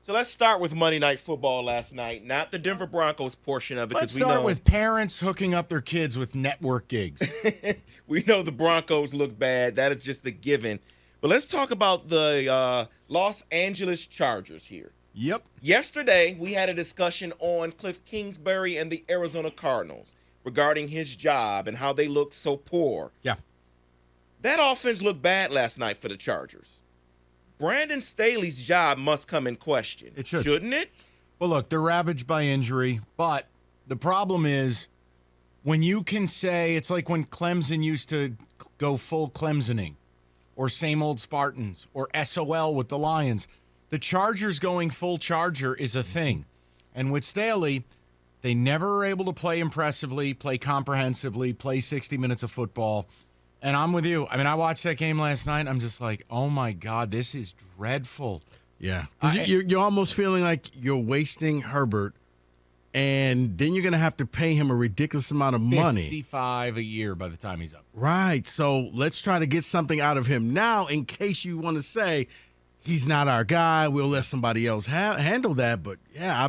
So let's start with Monday Night Football last night, not the Denver Broncos portion of it. Let's We start know, with parents hooking up their kids with network gigs. we know the Broncos look bad. That is just a given. But let's talk about the Los Angeles Chargers here. Yep. Yesterday, we had a discussion on Cliff Kingsbury and the Arizona Cardinals regarding his job and how they look so poor. Yeah. That offense looked bad last night for the Chargers. Brandon Staley's job must come in question. It should. Shouldn't it? Well, look, they're ravaged by injury, but the problem is when you can say, it's like when Clemson used to go full Clemsoning or same old Spartans or SOL with the Lions. The Chargers going full Charger is a thing. And with Staley, they never were able to play impressively, play comprehensively, play 60 minutes of football. And I'm with you. I mean, I watched that game last night. I'm just like, oh, my God, this is dreadful. Yeah. Because you're almost feeling like you're wasting Herbert, and then you're going to have to pay him a ridiculous amount of money. 55 a year by the time he's up. Right. So let's try to get something out of him now in case you want to say he's not our guy. We'll let somebody else handle that. But, yeah,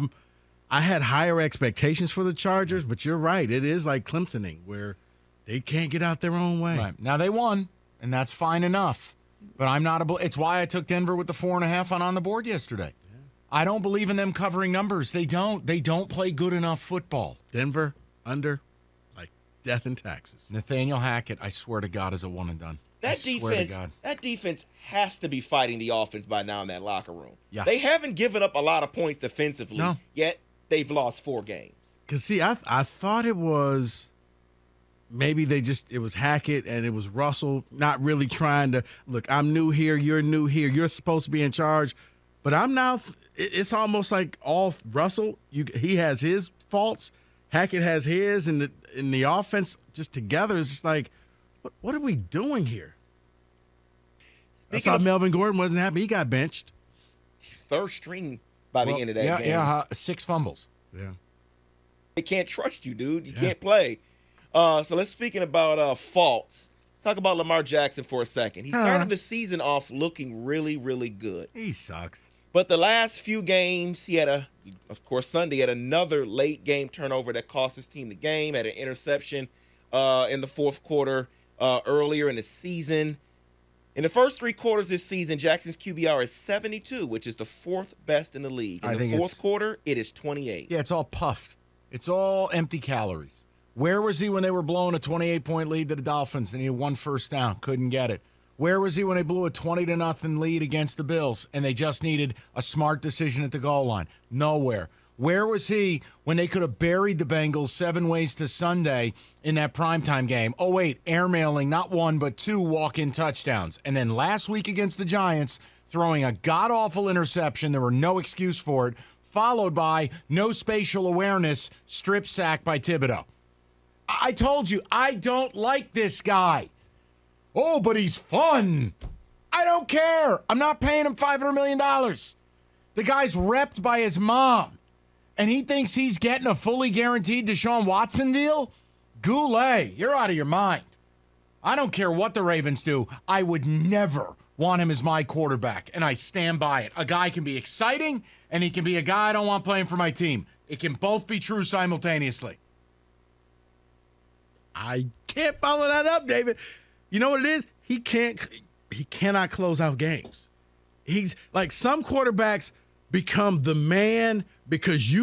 I had higher expectations for the Chargers, but you're right. It is like Clemsoning where – they can't get out their own way. Right. Now, they won, and that's fine enough. But I'm not it's why I took Denver with the 4.5 on the board yesterday. Yeah. I don't believe in them covering numbers. They don't. They don't play good enough football. Denver, under, like death and taxes. Nathaniel Hackett, I swear to God, is a one and done. That defense has to be fighting the offense by now in that locker room. Yeah. They haven't given up a lot of points defensively, yet they've lost 4 games. Because, see, I thought it was – maybe it was Hackett and it was Russell not really trying to, look, I'm new here, you're supposed to be in charge. But I'm now, it's almost like all Russell, he has his faults, Hackett has his, and the offense just together is just like, what are we doing here? I saw Melvin Gordon wasn't happy. He got benched. Third string by the end of that game. Yeah, 6 fumbles. Yeah. They can't trust you, dude. You can't play. So let's speaking about faults. Let's talk about Lamar Jackson for a second. He started the season off looking really, really good. He sucks. But the last few games, he had of course, Sunday had another late game turnover that cost his team the game. Had an interception in the fourth quarter earlier in the season. In the first 3 quarters this season, Jackson's QBR is 72, which is the 4th best in the league. In the fourth quarter, it is 28. Yeah, it's all puffed. It's all empty calories. Where was he when they were blowing a 28-point lead to the Dolphins? They needed 1 first down. Couldn't get it. Where was he when they blew a 20-0 lead against the Bills and they just needed a smart decision at the goal line? Nowhere. Where was he when they could have buried the Bengals 7 ways to Sunday in that primetime game? Oh, wait, airmailing not 1 but 2 walk-in touchdowns. And then last week against the Giants, throwing a god-awful interception. There were no excuse for it, followed by no spatial awareness, strip sack by Thibodeau. I told you, I don't like this guy. Oh, but he's fun. I don't care. I'm not paying him $500 million. The guy's repped by his mom, and he thinks he's getting a fully guaranteed Deshaun Watson deal? Goulet, you're out of your mind. I don't care what the Ravens do. I would never want him as my quarterback, and I stand by it. A guy can be exciting, and he can be a guy I don't want playing for my team. It can both be true simultaneously. I can't follow that up, David. You know what it is? He cannot close out games. He's like, some quarterbacks become the man because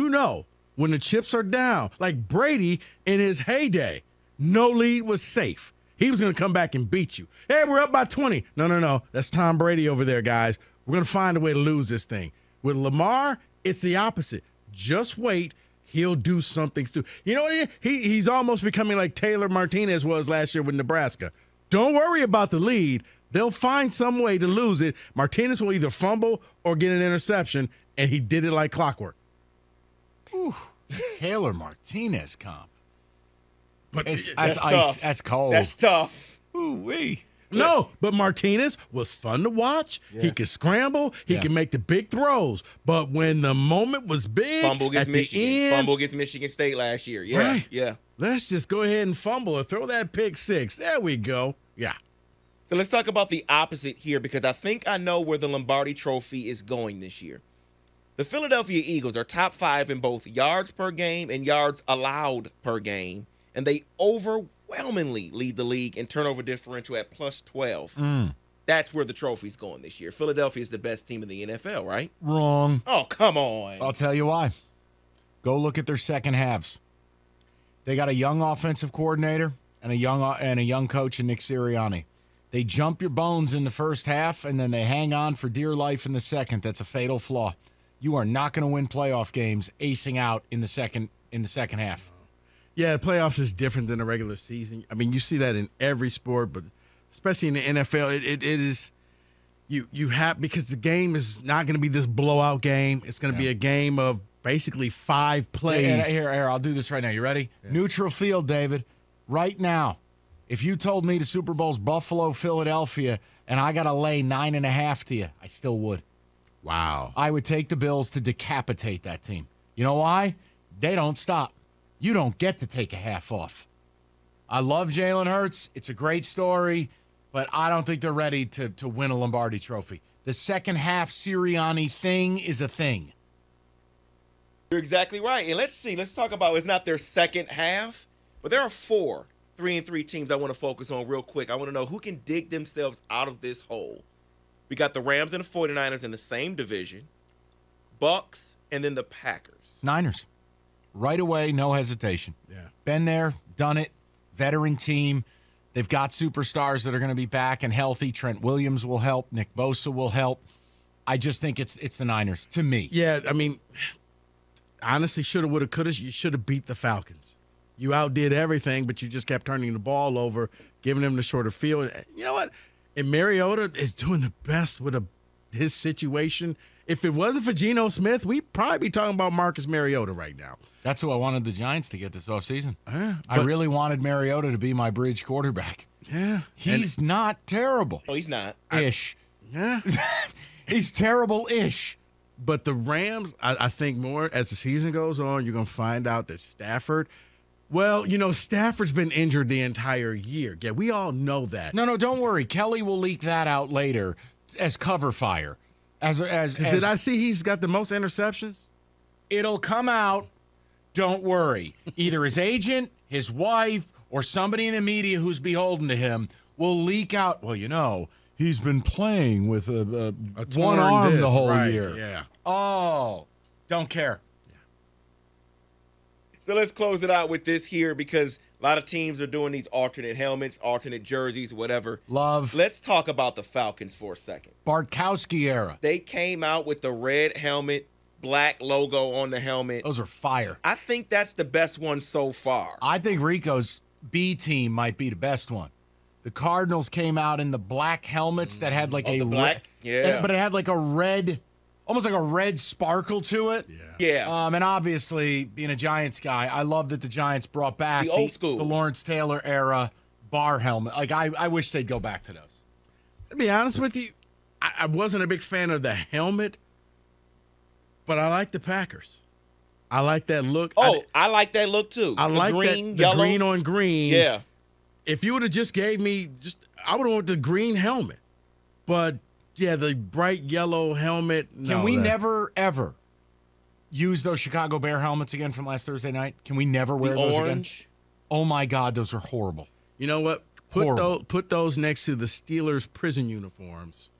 when the chips are down, like Brady in his heyday, no lead was safe. He was going to come back and beat you. Hey, we're up by 20. No. That's Tom Brady over there, guys. We're going to find a way to lose this thing. With Lamar, it's the opposite. Just wait. He'll do something stupid. You know what? He's almost becoming like Taylor Martinez was last year with Nebraska. Don't worry about the lead. They'll find some way to lose it. Martinez will either fumble or get an interception, and he did it like clockwork. Whew. Taylor Martinez comp. But that's ice. Tough. That's cold. That's tough. Ooh-wee. No, but Martinez was fun to watch. Yeah. He could scramble. He could make the big throws. But when the moment was big, fumble against at the Michigan. end, Fumble against Michigan State last year. Yeah, right. Yeah. Let's just go ahead and fumble or throw that pick 6. There we go. Yeah. So let's talk about the opposite here, because I think I know where the Lombardi Trophy is going this year. The Philadelphia Eagles are top 5 in both yards per game and yards allowed per game, and they overwhelmingly lead the league in turnover differential at plus 12. That's where the trophy's going this year. Philadelphia is the best team in the NFL, right? Wrong. Oh, come on. I'll tell you why. Go look at their second halves. They got a young offensive coordinator and a young coach in Nick Sirianni. They jump your bones in the first half, and then they hang on for dear life in the second. That's a fatal flaw. You are not going to win playoff games acing out in the second half. Yeah, the playoffs is different than the regular season. I mean, you see that in every sport, but especially in the NFL, it is you have, because the game is not going to be this blowout game. It's going to be a game of basically 5 plays. Here, I'll do this right now. You ready? Yeah. Neutral field, David. Right now, if you told me the Super Bowl's Buffalo, Philadelphia, and I got to lay 9.5 to you, I still would. Wow. I would take the Bills to decapitate that team. You know why? They don't stop. You don't get to take a half off. I love Jalen Hurts. It's a great story, but I don't think they're ready to win a Lombardi trophy. The second half Sirianni thing is a thing. You're exactly right. And let's talk about, it's not their second half, but there are 4 3-3 teams I want to focus on real quick. I want to know who can dig themselves out of this hole. We got the Rams and the 49ers in the same division, Bucks, and then the Packers. Niners. Right away, no hesitation. Yeah. Been there, done it, veteran team. They've got superstars that are going to be back and healthy. Trent Williams will help. Nick Bosa will help. I just think it's the Niners, to me. Yeah, I mean, honestly, shoulda, woulda, coulda. You should have beat the Falcons. You outdid everything, but you just kept turning the ball over, giving them the shorter field. You know what? And Mariota is doing the best with his situation. If it wasn't for Geno Smith, we'd probably be talking about Marcus Mariota right now. That's who I wanted the Giants to get this offseason. I really wanted Mariota to be my bridge quarterback. Yeah. He's not terrible. No, he's not. Ish. Yeah. He's terrible-ish. But the Rams, I think more as the season goes on, you're going to find out that Stafford, well, Stafford's been injured the entire year. Yeah, we all know that. No, don't worry. Kelly will leak that out later as cover fire. Did I see he's got the most interceptions? It'll come out. Don't worry. Either his agent, his wife, or somebody in the media who's beholden to him will leak out, well, he's been playing with a one arm the whole year. Yeah. Oh, don't care. So let's close it out with this here, because a lot of teams are doing these alternate helmets, alternate jerseys, whatever. Love. Let's talk about the Falcons for a second. Bartkowski era. They came out with the red helmet, black logo on the helmet. Those are fire. I think that's the best one so far. I think Rico's B team might be the best one. The Cardinals came out in the black helmets that had like the black, yeah. But it had like a red, almost like a red sparkle to it. Yeah. And obviously, being a Giants guy, I love that the Giants brought back the old school, the Lawrence Taylor era bar helmet. Like I wish they'd go back to those. To be honest with you, I wasn't a big fan of the helmet, but I like the Packers. I like that look. Oh, I like that look too. I like green, the green on green. Yeah. If you would have just gave me I would have went with the green helmet. But yeah, the bright yellow helmet. Can we never ever use those Chicago Bear helmets again from last Thursday night? Can we never wear those again? Oh my God, those are horrible. You know what? Put those next to the Steelers prison uniforms,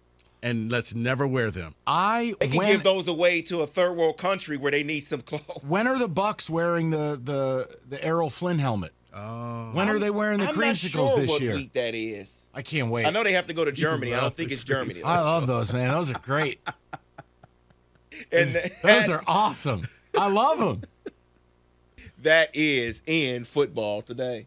and let's never wear them. They can give those away to a third world country where they need some clothes. When are the Bucks wearing the Errol Flynn helmet? Oh. When are they wearing the creamsicles this year? I'm not sure what week that is. I can't wait. I know they have to go to Germany. I don't think it's Germany. I love those, man. Those are great. And those are awesome. I love them. That is in football today.